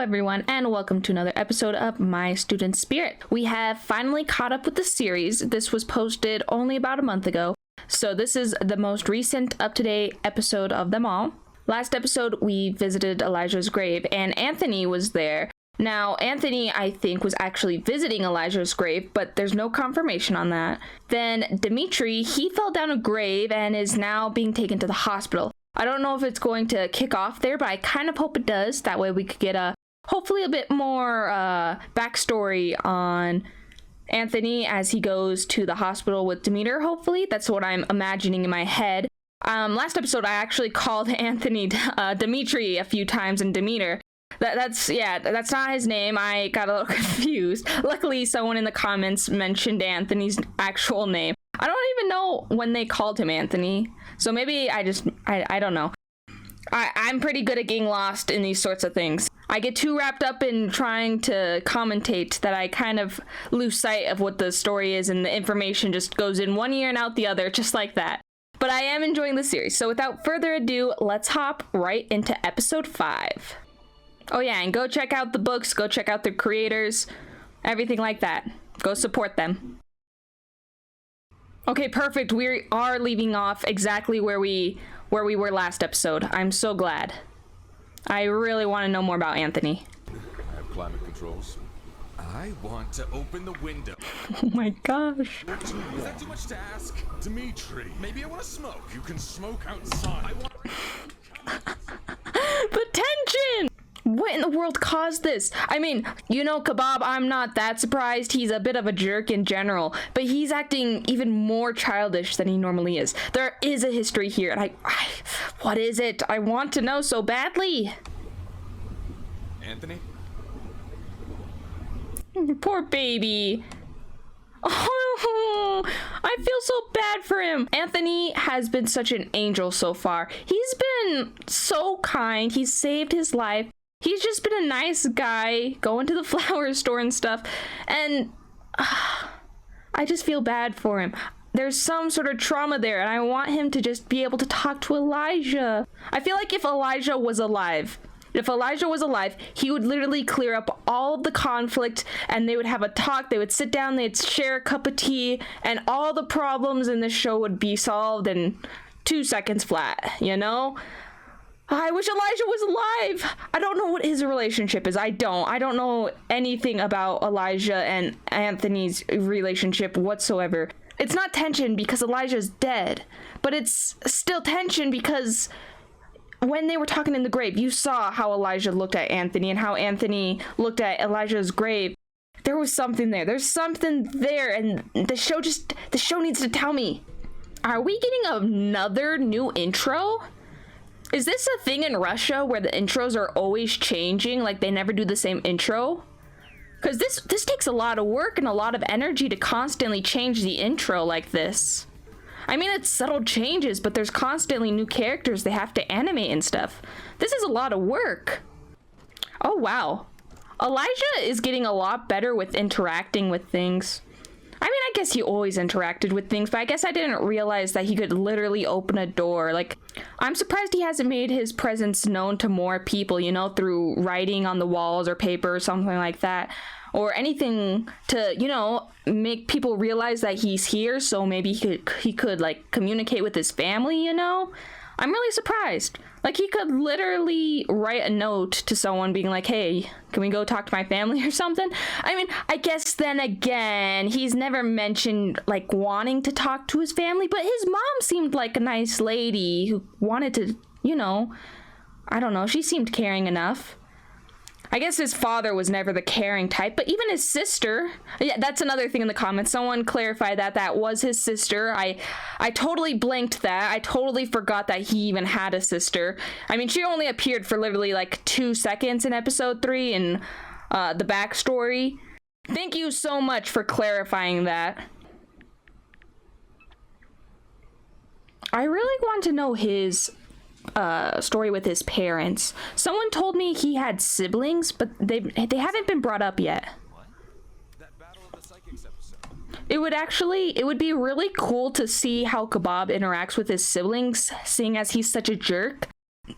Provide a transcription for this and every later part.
everyone, and welcome to another episode of My Student Spirit. We have finally caught up with the series. This was posted only about a month ago, so this is the most recent up-to-date episode of them all. Last episode, we visited Elijah's grave, and Anthony was there. Now, Anthony, I think, was actually visiting Elijah's grave, but there's no confirmation on that. Then Dmitry, he fell down a grave and is now being taken to the hospital. I don't know if it's going to kick off there, but I kind of hope it does. That way we could get hopefully a bit more backstory on Anthony as he goes to the hospital with Dmitry, hopefully. That's what I'm imagining in my head. Last episode, I actually called Anthony Dmitry a few times and Dmitry. That's not his name. I got a little confused. Luckily, someone in the comments mentioned Anthony's actual name. I don't even know when they called him Anthony, so maybe I don't know. I'm pretty good at getting lost in these sorts of things. I get too wrapped up in trying to commentate that I kind of lose sight of what the story is, and the information just goes in one ear and out the other, just like that. But I am enjoying the series, so without further ado, let's hop right into episode 5. Oh yeah, and go check out the books, go check out the creators, everything like that. Go support them. Okay, perfect. We are leaving off exactly where we were last episode. I'm so glad. I really want to know more about Anthony. I have climate controls. I want to open the window. Oh my gosh. Is that too much to ask? Dmitry, maybe I want to smoke. You can smoke outside. The tension! What in the world caused this? I mean, you know, Kebab, I'm not that surprised. He's a bit of a jerk in general, but he's acting even more childish than he normally is. There is a history here, and what is it? I want to know so badly. Anthony? Poor baby. Oh, I feel so bad for him. Anthony has been such an angel so far. He's been so kind. He's saved his life. He's just been a nice guy, going to the flower store and stuff, and I just feel bad for him. There's some sort of trauma there, and I want him to just be able to talk to Elijah. I feel like if Elijah was alive, he would literally clear up all of the conflict, and they would have a talk, they would sit down, they'd share a cup of tea, and all the problems in the show would be solved in 2 seconds flat, you know? I wish Elijah was alive. I don't know what his relationship is. I don't know anything about Elijah and Anthony's relationship whatsoever. It's not tension because Elijah's dead, but it's still tension because when they were talking in the grave, you saw how Elijah looked at Anthony and how Anthony looked at Elijah's grave. There was something there. There's something there, and the show needs to tell me. Are we getting another new intro? Is this a thing in Russia where the intros are always changing, like they never do the same intro? Because this takes a lot of work and a lot of energy to constantly change the intro like this. I mean, it's subtle changes, but there's constantly new characters they have to animate and stuff. This is a lot of work. Oh, wow. Elijah is getting a lot better with interacting with things. I mean, I guess he always interacted with things, but I guess I didn't realize that he could literally open a door. Like, I'm surprised he hasn't made his presence known to more people, you know, through writing on the walls or paper or something like that. Or anything to, you know, make people realize that he's here, so maybe he could like communicate with his family, you know? I'm really surprised. Like, he could literally write a note to someone being like, hey, can we go talk to my family or something? I mean, I guess then again, he's never mentioned like wanting to talk to his family, but his mom seemed like a nice lady who wanted to, you know, I don't know, she seemed caring enough. I guess his father was never the caring type, but even his sister, yeah, that's another thing in the comments. Someone clarified that was his sister. I totally blanked that. I totally forgot that he even had a sister. I mean, she only appeared for literally like 2 seconds in episode 3 in the backstory. Thank you so much for clarifying that. I really want to know his story with his parents. Someone told me he had siblings, but they haven't been brought up yet. That Battle of the Psychics episode. It would be really cool to see how Kebab interacts with his siblings, seeing as he's such a jerk.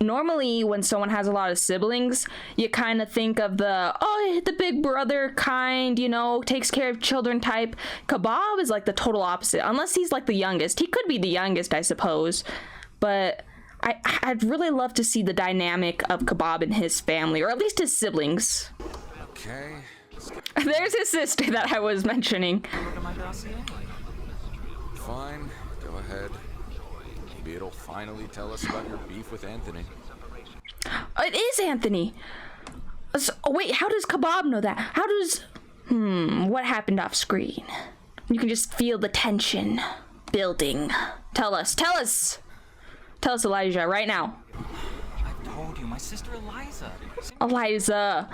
normally when someone has a lot of siblings, you kind of think of the big brother kind, you know, takes care of children type. Kebab is like the total opposite, unless he's like the youngest. He could be the youngest, I suppose, but I'd really love to see the dynamic of Kebab and his family, or at least his siblings. Okay. There's his sister that I was mentioning. Look at my dossier. Fine. Go ahead. Maybe it'll finally tell us about your beef with Anthony. It is Anthony. So, wait, how does Kebab know that? How does... what happened off screen? You can just feel the tension building. Tell us. Tell us, Elijah, right now. I've told you, my sister Eliza. Eliza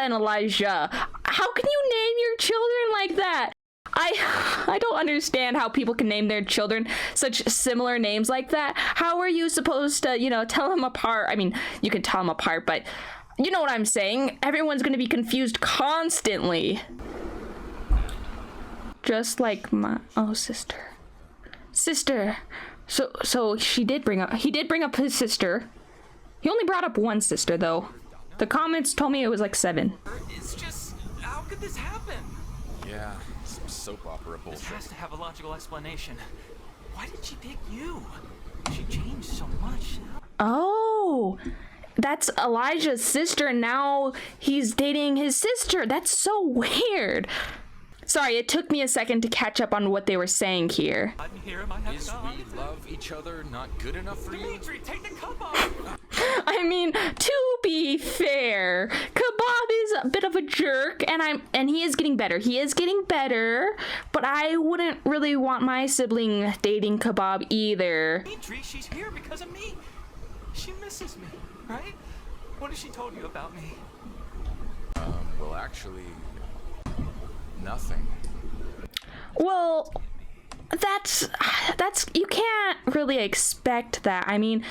and Elijah. How can you name your children like that? I don't understand how people can name their children such similar names like that. How are you supposed to, you know, tell them apart? I mean, you can tell them apart, but you know what I'm saying. Everyone's going to be confused constantly. Just like my sister. So he did bring up his sister. He only brought up one sister though. The comments told me it was like 7. It's just, how could this happen? Yeah, some soap opera This bullshit. has to have a logical explanation. Why did she pick you? She changed so much. Oh, that's Elijah's sister. Now he's dating his sister. That's so weird. Sorry, it took me a second to catch up on what they were saying here. I'm here, I have Is God. we love each other not good enough for you? Dmitry, take the cup off! I mean, to be fair, Kebab is a bit of a jerk, and he is getting better. He is getting better, but I wouldn't really want my sibling dating Kebab either. Dmitry, she's here because of me. She misses me, right? What has she told you about me? Well, actually, nothing. Well, that's you can't really expect that. I mean,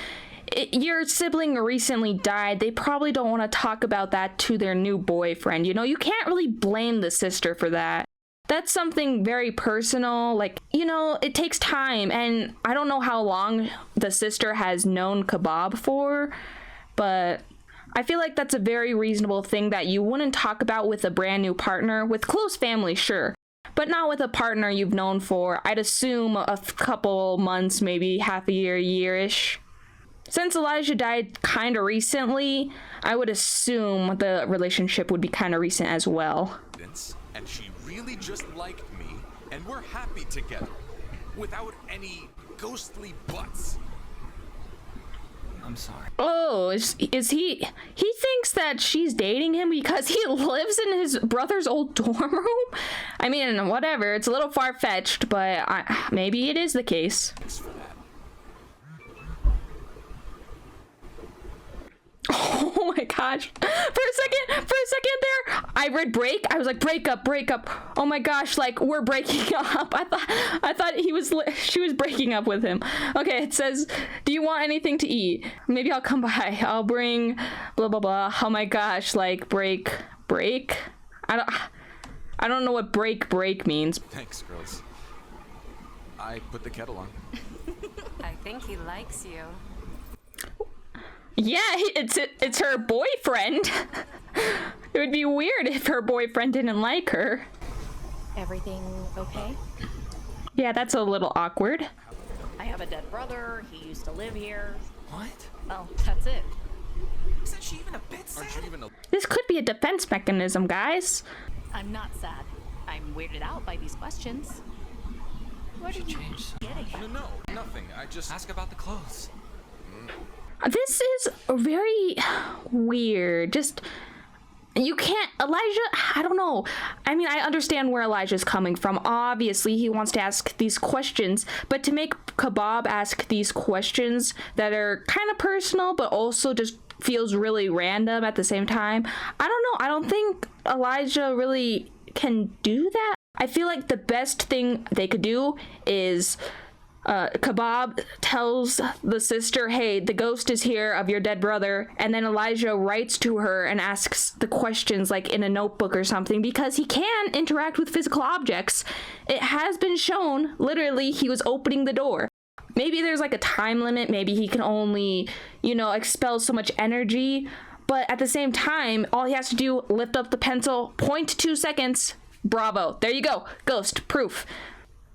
your sibling recently died. They probably don't want to talk about that to their new boyfriend. You know, you can't really blame the sister for that. That's something very personal. Like, you know, it takes time, and I don't know how long the sister has known Kebab for, but I feel like that's a very reasonable thing that you wouldn't talk about with a brand new partner. With close family, sure, but not with a partner you've known for, I'd assume, a couple months, maybe half a year, year-ish. Since Elijah died kind of recently, I would assume the relationship would be kind of recent as well. And she really just liked me, and we're happy together, without any ghostly buts. I'm sorry. Oh, is he thinks that she's dating him because he lives in his brother's old dorm room? I mean, whatever, it's a little far-fetched, but maybe it is the case. Thanks for that. Oh my gosh. For a second there, I read break. I was like, break up. Oh my gosh, like, we're breaking up. I thought she was breaking up with him. Okay, it says, do you want anything to eat? Maybe I'll come by. I'll bring blah blah blah. Oh my gosh, like, break. I don't know what break means. Thanks, girls. I put the kettle on. I think he likes you. Yeah, it's her boyfriend. It would be weird if her boyfriend didn't like her. Everything okay? Yeah, that's a little awkward. I have a dead brother. He used to live here. What? Well, that's it. Isn't she even a bit sad? Aren't you even a... This could be a defense mechanism, guys. I'm not sad. I'm weirded out by these questions. What She are you changed. getting? No, nothing. I just... Ask about the clothes. This is very weird. Just, you can't, Elijah, I don't know. I mean, I understand where Elijah's coming from. Obviously, he wants to ask these questions, but to make Kebab ask these questions that are kind of personal, but also just feels really random at the same time, I don't know. I don't think Elijah really can do that. I feel like the best thing they could do is Kebab tells the sister, hey, the ghost is here of your dead brother, and then Elijah writes to her and asks the questions like in a notebook or something, because he can interact with physical objects. It has been shown, literally, he was opening the door. Maybe there's like a time limit. Maybe he can only, expel so much energy. But at the same time, all he has to do, lift up the pencil, 0.2 seconds. Bravo. There you go. Ghost. Proof.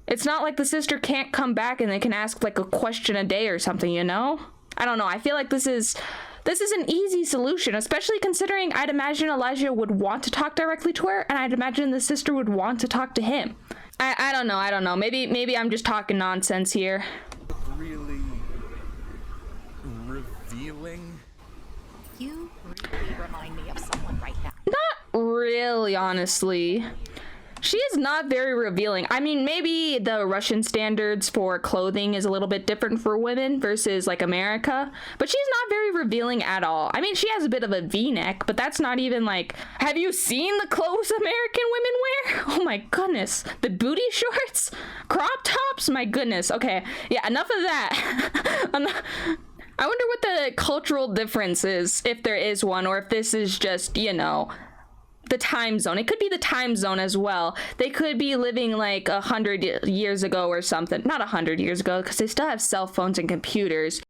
It's not like the sister can't come back and they can ask like a question a day or something, I don't know. I feel like this is an easy solution, especially considering I'd imagine Elijah would want to talk directly to her, and I'd imagine the sister would want to talk to him. I don't know. Maybe I'm just talking nonsense here. Really revealing? You really remind me of someone right now. Not really, honestly. She is not very revealing. I mean, maybe the Russian standards for clothing is a little bit different for women versus like America, but she's not very revealing at all. I mean, she has a bit of a V-neck, but that's not even like, have you seen the clothes American women wear? Oh my goodness. The booty shorts? Crop tops? My goodness. Okay, yeah, enough of that. I wonder what the cultural difference is, if there is one, or if this is just, the time zone. It could be the time zone as well. They could be living like 100 years ago or something. Not 100 years ago, because they still have cell phones and computers.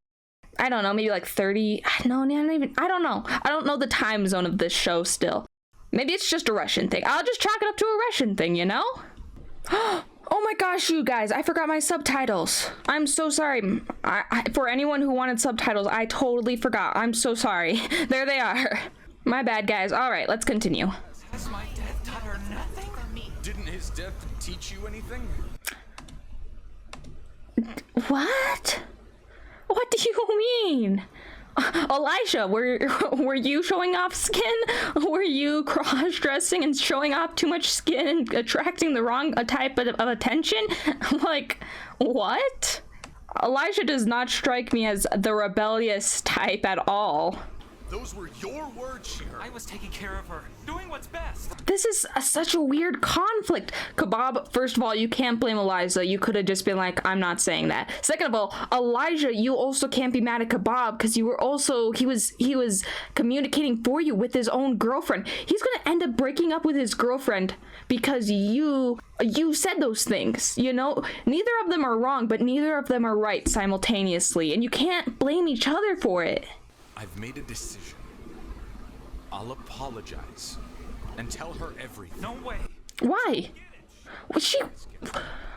I don't know, maybe like 30. No, not even. I don't know. I don't know the time zone of this show still. Maybe it's just a Russian thing. I'll just chalk it up to a Russian thing, Oh my gosh, you guys, I forgot my subtitles. I'm so sorry. For anyone who wanted subtitles, I totally forgot. I'm so sorry. There they are. My bad, guys. All right, let's continue. Has my death taught her nothing? Didn't his death teach you anything? What? What do you mean? Elijah, were you showing off skin? Were you cross-dressing and showing off too much skin and attracting the wrong type of attention? Like, what? Elijah does not strike me as the rebellious type at all. Those were your words she heard. I was taking care of her, doing what's best. This is such a weird conflict. Kebab, first of all, you can't blame Eliza. You could have just been like, I'm not saying that. Second of all, Elijah, you also can't be mad at Kebab because you were also, he was communicating for you with his own girlfriend. He's gonna end up breaking up with his girlfriend because you said those things, Neither of them are wrong, but neither of them are right simultaneously, and you can't blame each other for it. I've made a decision. I'll apologize and tell her everything. No way. Why?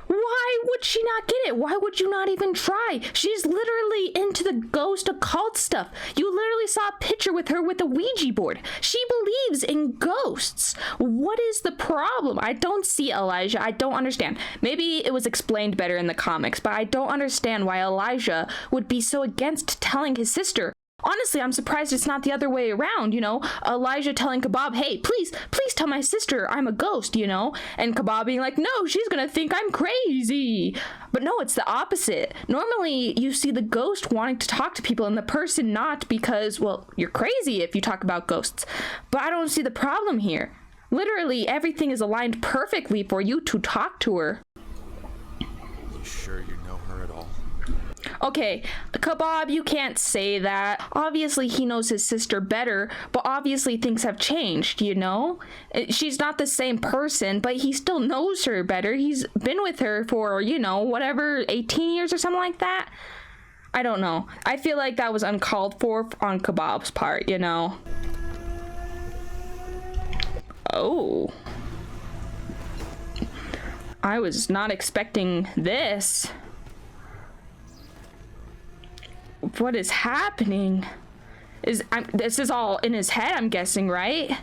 Why would she not get it? Why would you not even try? She's literally into the ghost occult stuff. You literally saw a picture with her with a Ouija board. She believes in ghosts. What is the problem? I don't see Elijah. I don't understand. Maybe it was explained better in the comics, but I don't understand why Elijah would be so against telling his sister. Honestly, I'm surprised it's not the other way around, Elijah telling Kebab, hey, please tell my sister I'm a ghost, And Kebab being like, no, she's gonna think I'm crazy. But no, it's the opposite. Normally, you see the ghost wanting to talk to people and the person not because, well, you're crazy if you talk about ghosts. But I don't see the problem here. Literally, everything is aligned perfectly for you to talk to her. You sure you know her at all? Okay, Kebab, you can't say that. Obviously, he knows his sister better, but obviously things have changed, She's not the same person, but he still knows her better. He's been with her for, whatever, 18 years or something like that. I don't know. I feel like that was uncalled for on Kebab's part, Oh. I was not expecting this. What is happening? This is all in his head, I'm guessing, right?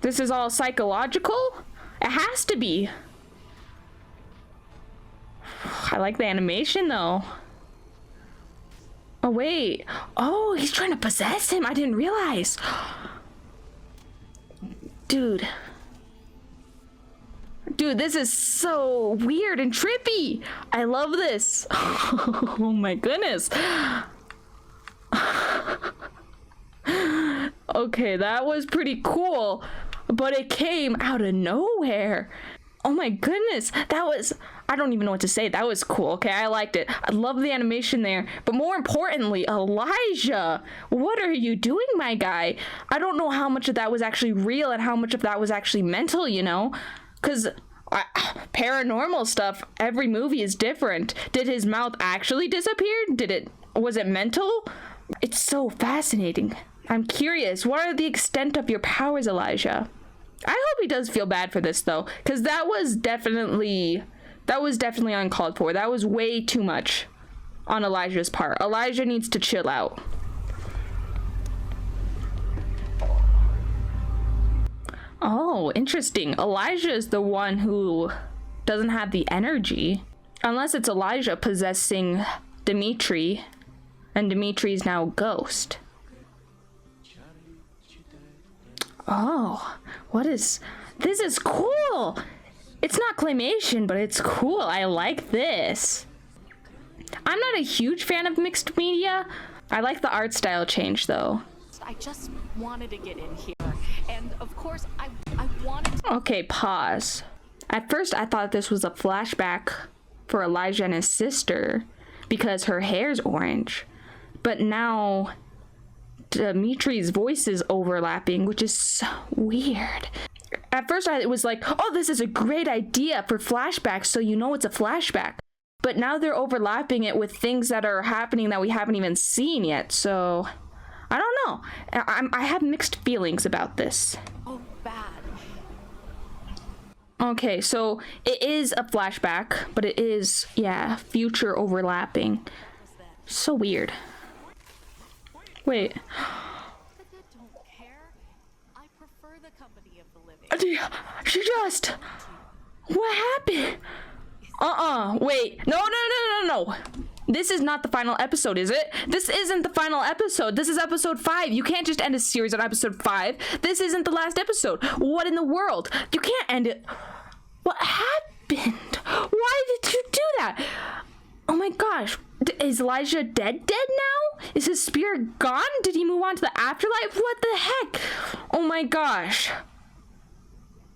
This is all psychological? It has to be. I like the animation, though. Oh, wait. Oh, he's trying to possess him. I didn't realize. Dude, this is so weird and trippy. I love this. Oh my goodness. Okay, that was pretty cool, but it came out of nowhere. Oh my goodness, I don't even know what to say. That was cool. Okay, I liked it. I love the animation there. But more importantly, Elijah, what are you doing, my guy? I don't know how much of that was actually real and how much of that was actually mental, Because paranormal stuff, every movie is different. Did his mouth actually disappear? Was it mental? It's so fascinating. I'm curious, what are the extent of your powers, Elijah? I hope he does feel bad for this though, because that was definitely uncalled for. That was way too much on Elijah's part. Elijah needs to chill out. Oh, interesting. Elijah is the one who doesn't have the energy. Unless it's Elijah possessing Dmitry, and Dmitry's now a ghost. Oh, this is cool. It's not claymation, but it's cool. I like this. I'm not a huge fan of mixed media. I like the art style change though. I just wanted to get in here. And of course, I wanted to... Okay, pause. At first, I thought this was a flashback for Elijah and his sister because her hair's orange. But now, Dmitry's voice is overlapping, which is so weird. At first, it was like, oh, this is a great idea for flashbacks, so you know it's a flashback. But now they're overlapping it with things that are happening that we haven't even seen yet, so... I don't know. I have mixed feelings about this. Oh, bad. Okay, so it is a flashback, but it is, yeah, future overlapping. So weird. Wait. The dead don't care. I prefer the company of the living. She just... What happened? Wait. No. This is not the final episode, is it? This isn't the final episode. This is episode 5. You can't just end a series on episode 5. This isn't the last episode. What in the world? You can't end it. What happened? Why did you do that? Oh my gosh. Is Elijah dead now? Is his spirit gone? Did he move on to the afterlife? What the heck? Oh my gosh.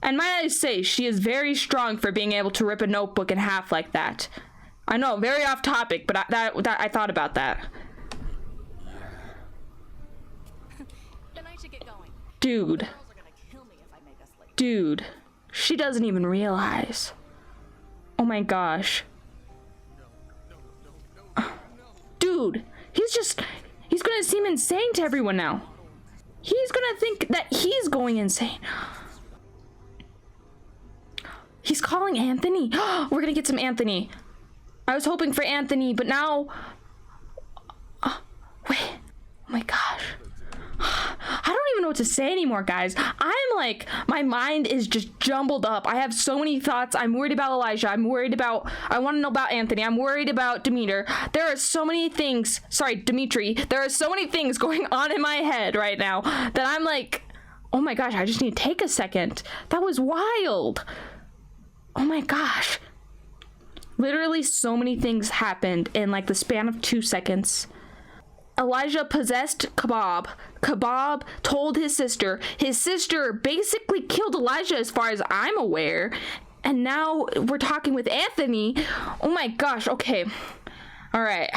And might I say, she is very strong for being able to rip a notebook in half like that. I know, very off topic, but I thought about that. Then I should get going. Dude. Girls are gonna kill me if I make us late. Dude. She doesn't even realize. Oh my gosh. Dude, he's gonna seem insane to everyone now. He's gonna think that he's going insane. He's calling Anthony. We're gonna get some Anthony. I was hoping for Anthony, but now... wait. Oh my gosh. I don't even know what to say anymore, guys. I'm like, my mind is just jumbled up. I have so many thoughts. I'm worried about Elijah. I want to know about Anthony. I'm worried about Demeter. There are so many things. Sorry, Dmitry. There are so many things going on in my head right now that I'm like, oh my gosh, I just need to take a second. That was wild. Oh my gosh. Literally so many things happened in like the span of 2 seconds. Elijah possessed Kebab. Kebab told his sister. His sister basically killed Elijah as far as I'm aware. And now we're talking with Anthony. Oh my gosh, okay. All right.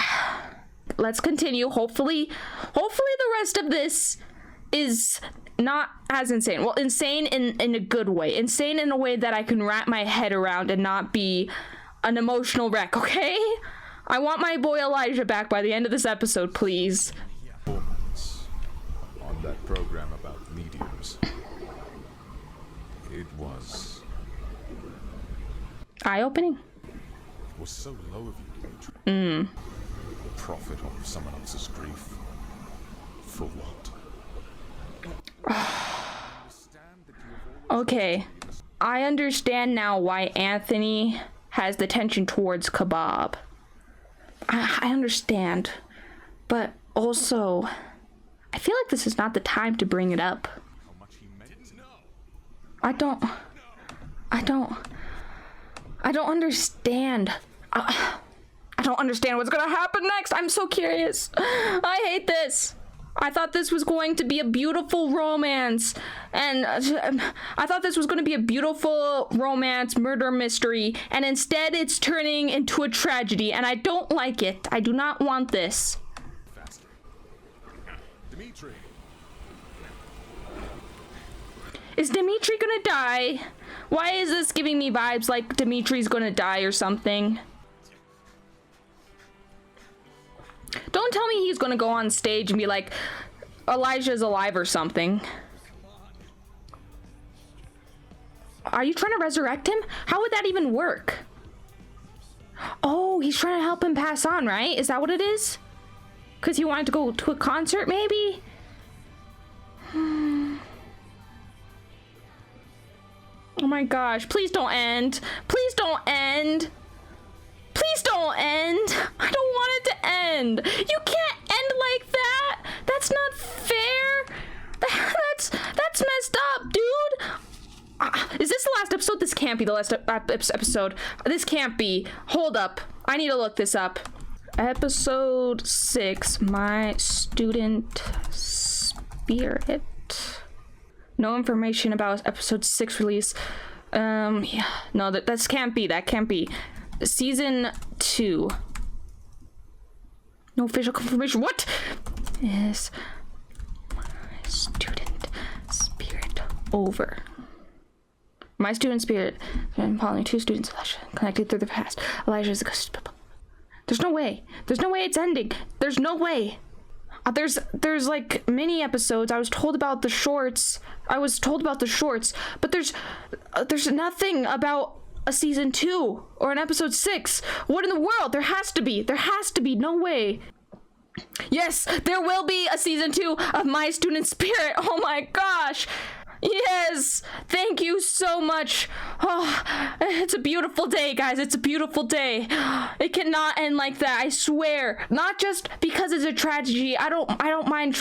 Let's continue. Hopefully the rest of this is not as insane. Well, insane in a good way. Insane in a way that I can wrap my head around and not be an emotional wreck, okay? I want my boy Elijah back by the end of this episode, please. Performance on that program about mediums. It was Eye-opening. so low of you, Dmitry. The profit of someone else's grief. For what? Okay. I understand now why Anthony has the tension towards Kebab. I understand, but also I feel like this is not the time to bring it up. I don't understand. I don't understand what's gonna happen next. I'm so curious. I hate this. I thought this was going to be a beautiful romance, and I thought this was going to be a beautiful romance murder mystery, and instead it's turning into a tragedy, and I don't like it. I do not want this. Faster. Dmitry. Is Dmitry gonna die? Why is this giving me vibes like Dmitry's gonna die or something? Don't tell me he's gonna go on stage and be like, Elijah's alive or something. Are you trying to resurrect him? How would that even work? Oh, he's trying to help him pass on, right? Is that what it is? Because he wanted to go to a concert, maybe? Oh my gosh, please don't end. Please don't end. Please don't end. I don't want it to end. You can't end like that. That's not fair. That's messed up, dude. Is this the last episode? This can't be the last episode. This can't be. Hold up. I need to look this up. Episode 6, My Student Spirit. No information about episode 6 release. Yeah. No, that can't be. That can't be. Season 2. No official confirmation. What? Is My Student Spirit over? My Student Spirit. I'm following 2 students connected through the past. Elijah is a ghost. There's no way. There's no way it's ending. There's no way. There's like mini episodes. I was told about the shorts. But there's nothing about a season 2 or an episode 6. What in the world? There has to be. No way. Yes, there will be a season 2 of My Student Spirit. Oh my gosh. Yes, thank you so much. Oh, it's a beautiful day, guys. It's a beautiful day. It cannot end like that, I swear. Not just because it's a tragedy. I don't mind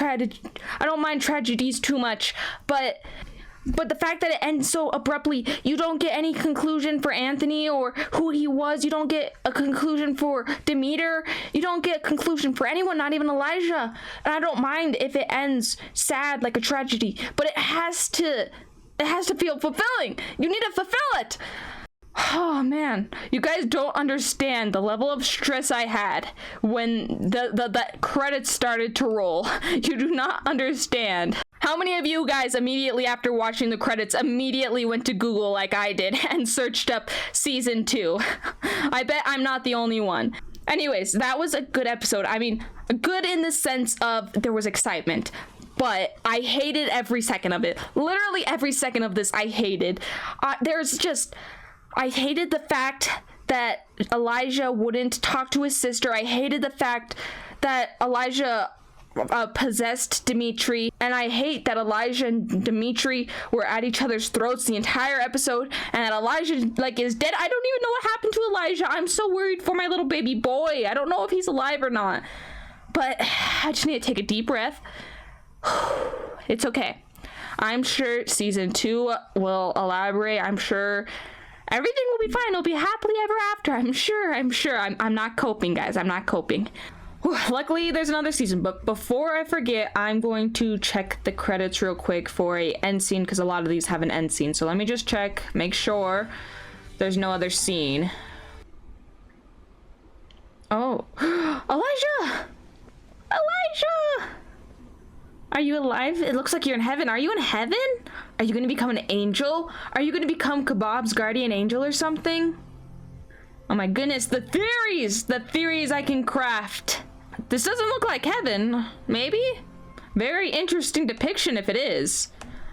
tragedies too much, but the fact that it ends so abruptly, you don't get any conclusion for Anthony or who he was. You don't get a conclusion for Demeter. You don't get a conclusion for anyone, not even Elijah. And I don't mind if it ends sad like a tragedy, but it has to feel fulfilling. You need to fulfill it. Oh man, you guys don't understand the level of stress I had when the credits started to roll. You do not understand. How many of you guys immediately after watching the credits immediately went to Google like I did and searched up season 2? I bet I'm not the only one. Anyways, that was a good episode. I mean, good in the sense of there was excitement, but I hated every second of it. Literally every second of this I hated. I hated the fact that Elijah wouldn't talk to his sister. I hated the fact that Elijah possessed Dmitry, and I hate that Elijah and Dmitry were at each other's throats the entire episode, and that Elijah is dead. I don't even know what happened to Elijah. I'm so worried for my little baby boy. I don't know if he's alive or not, but I just need to take a deep breath. It's okay. I'm sure season 2 will elaborate. I'm sure everything will be fine. It'll be happily ever after. I'm sure. I'm not coping, guys. I'm not coping. Whew, luckily, there's another season, but before I forget, I'm going to check the credits real quick for a end scene, because a lot of these have an end scene. So let me just check, make sure there's no other scene. Oh, Elijah! Elijah! Are you alive? It looks like you're in heaven. Are you in heaven? Are you going to become an angel? Are you going to become Kebab's guardian angel or something? Oh my goodness, the theories I can craft. This doesn't look like heaven, maybe? Very interesting depiction if it is.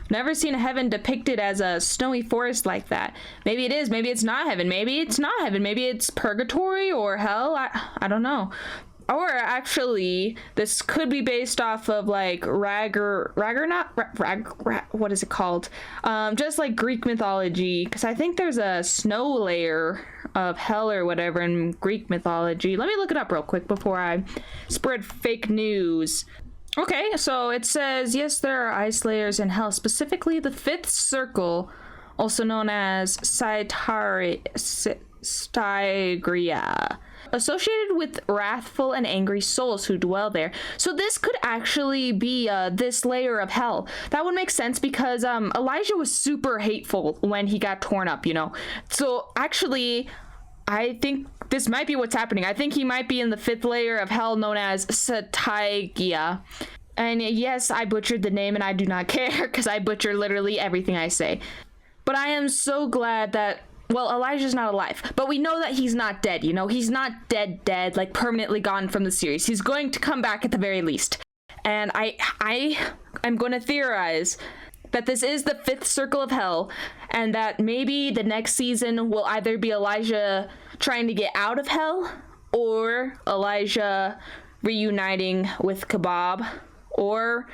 Never seen heaven depicted as a snowy forest like that. Maybe it is, maybe it's not heaven, maybe it's not heaven, maybe it's purgatory or hell, I don't know. Or actually, this could be based off of like what is it called? Just like Greek mythology, because I think there's a snow layer of hell or whatever in Greek mythology. Let me look it up real quick before I spread fake news. Okay, so it says, yes, there are ice layers in hell, specifically the 5th circle, also known as Stygia, associated with wrathful and angry souls who dwell there. So this could actually be this layer of hell. That would make sense because Elijah was super hateful when he got torn up, you know. So actually, I think this might be what's happening. I think he might be in the 5th layer of hell known as Stygia. And yes, I butchered the name and I do not care because I butcher literally everything I say. But I am so glad that, well, Elijah's not alive, but we know that he's not dead, you know? He's not dead, like permanently gone from the series. He's going to come back at the very least. And I'm going to theorize that this is the 5th circle of hell, and that maybe the next season will either be Elijah trying to get out of hell, or Elijah reuniting with Kebab, or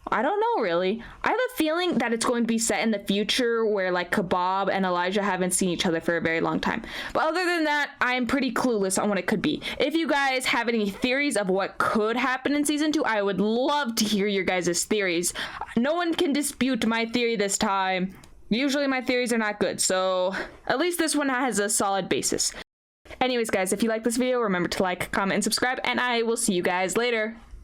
I don't know really. I have a feeling that it's going to be set in the future where like Kebab and Elijah haven't seen each other for a very long time. But other than that, I'm pretty clueless on what it could be. If you guys have any theories of what could happen in season 2, I would love to hear your guys' theories. No one can dispute my theory this time. Usually my theories are not good, so at least this one has a solid basis. Anyways guys, if you like this video, remember to like, comment, and subscribe, and I will see you guys later.